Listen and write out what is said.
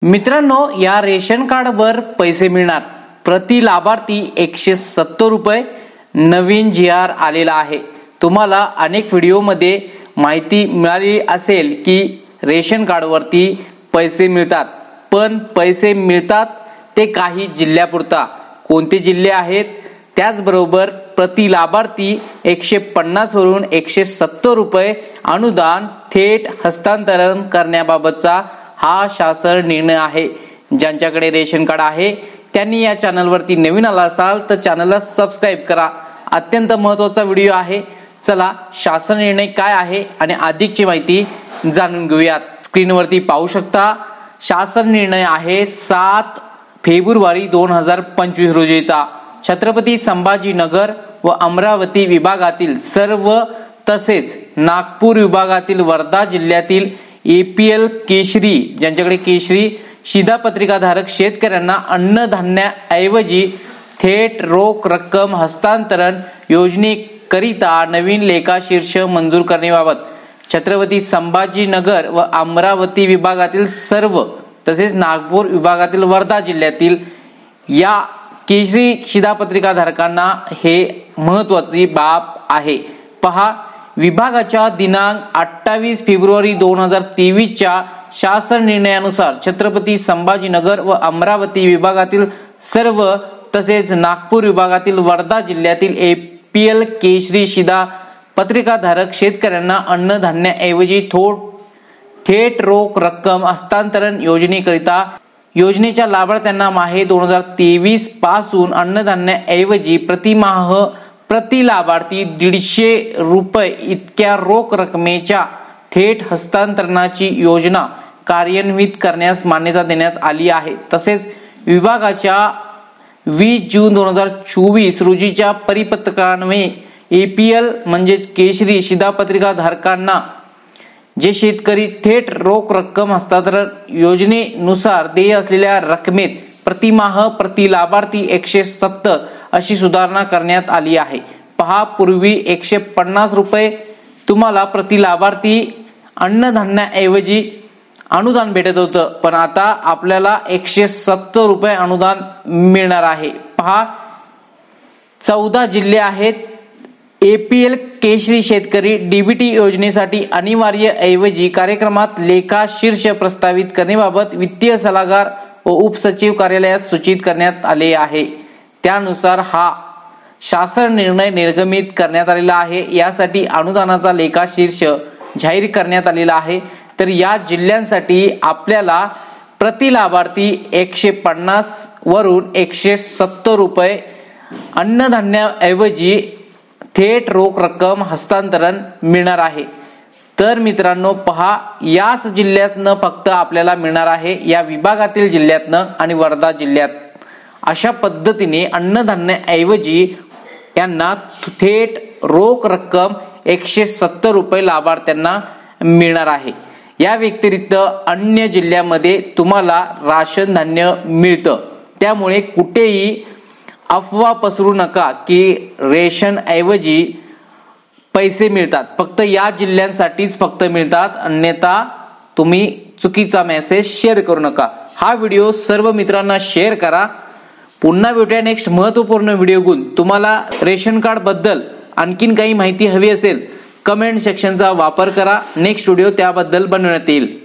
मित्रांनो, या रेशन कार्डवर पैसे मिळणार प्रति लाभार्थी 170 रुपये नवीन जी.आर आलेला आहे। तुम्हाला अनेक व्हिडिओमध्ये माहिती मिळाली असेल की रेशन कार्डवरती पैसे मिळतात, पण पैसे मिळतात ते काही जिल्ह्यापुरता। कोणते जिल्हे आहेत? त्याचबरोबर प्रति लाभार्थी 150 वरून 170 रुपये अनुदान थेट हस्तांतरण करण्याबाबतचा हा शासन निर्णय आहे। ज्यांच्याकडे रेशन कार्ड आहे त्यांनी या चॅनलवरती नवीन आला असाल तर चॅनलला सबस्क्राइब करा। अत्यंत महत्त्वाचा व्हिडिओ आहे। चला शासन निर्णय काय आहे आणि अधिकची माहिती जाणून घेऊयात। स्क्रीनवरती पाहू शकता शासन निर्णय आहे 7 फेब्रुवारी 2025 रोजीचा। छत्रपती संभाजीनगर व अमरावती विभागातील सर्व तसेच नागपूर विभागातील वर्धा जिल्ह्यातील APL केशरी, ज्यांच्याकडे केशरी शिधापत्रिकाधारक शेतकऱ्यांना अन्नधान्याऐवजी थेट रोख रक्कम हस्तांतरण योजनेकरिता नवीन लेखाशीर्ष मंजूर करण्याबाबत छत्रपती संभाजीनगर व अमरावती विभागातील सर्व तसेच नागपूर विभागातील वर्धा जिल्ह्यातील या केशरी शिधापत्रिकाधारकांना हे महत्त्वाची बाब आहे। पहा, विभागाच्या दिनांक 28 फेब्रुवारी 2023 च्या शासन निर्णयानुसार छत्रपती संभाजीनगर व अमरावती विभागातील सर्व तसेच नागपूर विभागातील वर्धा जिल्ह्यातील APL केशरी शिधापत्रिकाधारक शेतकऱ्यांना अन्नधान्याऐवजी थेट रोख रक्कम हस्तांतरण योजनेकरिता योजनेच्या लाभार्थ्यांना माहे 2023 पासून अन्नधान्याऐवजी प्रतिमाह प्रति लाभार्थी 150 रुपये इतक्या रोख रकमेच्या थेट हस्तांतरणाची योजना कार्यान्वित करण्यास मान्यता देण्यात आली आहे। तसेच विभागाच्या 20 जून 2024 रोजीच्या परिपत्रकान्वये APL म्हणजेच केशरी शिधापत्रिकाधारकांना जे शेतकरी थेट रोख रक्कम हस्तांतरण योजनेनुसार देय असलेल्या रकमेत प्रतिमाह प्रति लाभार्थी 170 अशी सुधारणा करण्यात आली आहे। पहा, पूर्वी 150 रुपये तुम्हाला प्रति लाभार्थी अन्नधान्याऐवजी अनुदान भेटत होतं, पण आता आपल्याला 170 रुपये अनुदान मिळणार आहे। पहा, 14 जिल्हे आहेत। APL केशरी शेतकरी DBT योजनेसाठी अनिवार्य ऐवजी कार्यक्रमात लेखा शीर्ष प्रस्तावित करण्याबाबत वित्तीय सल्लागार व उपसचिव कार्यालयात सूचित करण्यात आले आहे। त्यानुसार हा शासन निर्णय निर्गमित करण्यात आलेला आहे। यासाठी अनुदानाचा लेखा शीर्ष जाहीर करण्यात आलेला आहे। तर या जिल्ह्यांसाठी आपल्याला प्रति लाभार्थी 150 वरून 170 रुपये अन्नधान्याऐवजी थेट रोख रक्कम हस्तांतरण मिळणार आहे। तर मित्रांनो, पहा, याच जिल्ह्यातनं फक्त आपल्याला मिळणार आहे, या विभागातील जिल्ह्यातनं आणि वर्धा जिल्ह्यात। अशा पद्धतीने अन्नधान्याऐवजी यांना थेट रोख रक्कम 170 रुपये लाभार्थ्यांना मिळणार आहे। या व्यतिरिक्त अन्य जिल्ह्यामध्ये तुम्हाला राशन धान्य मिळतं, त्यामुळे कुठेही अफवा पसरू नका की रेशन ऐवजी पैसे मिळतात। फक्त या जिल्ह्यांसाठीच फक्त मिळतात, अन्यथा तुम्ही चुकीचा मेसेज शेअर करू नका। हा व्हिडिओ सर्व मित्रांना शेअर करा। पुन्हा भेटूया नेक्स्ट महत्त्वपूर्ण व्हिडिओ घेऊन। तुम्हाला रेशन कार्ड बद्दल आणखीन काही माहिती हवी असेल कमेंट सेक्शनचा वापर करा, नेक्स्ट व्हिडिओ त्याबद्दल बनवण्यात येईल।